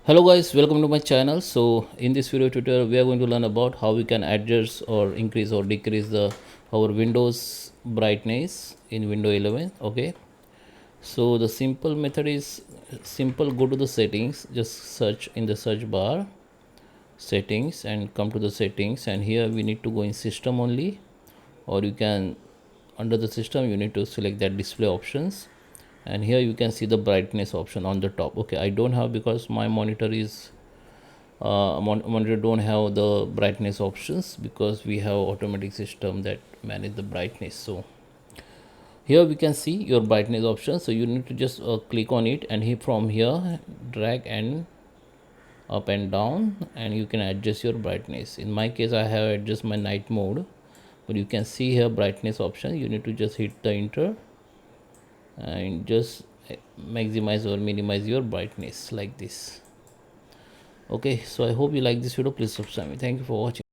Hello guys, welcome to my channel. So in this video tutorial we are going to learn about how we can adjust or increase or decrease the our windows brightness in window 11. Okay, so the simple method is simple. Go to the settings, just search in the search bar settings and come to the settings, and here we need to go in system only, or you can under the system you need to select that display options, and here you can see the brightness option on the top. Okay, I don't have because my monitor is monitor don't have the brightness options because we have automatic system that manage the brightness. So here we can see your brightness option, so you need to just click on it, and from here drag and up and down, and you can adjust your brightness. In my case I have adjust my night mode, but you can see here brightness option. You need to just hit the enter and just maximize or minimize your brightness like this. Okay, so I hope you like this video. Please subscribe me. Thank you for watching.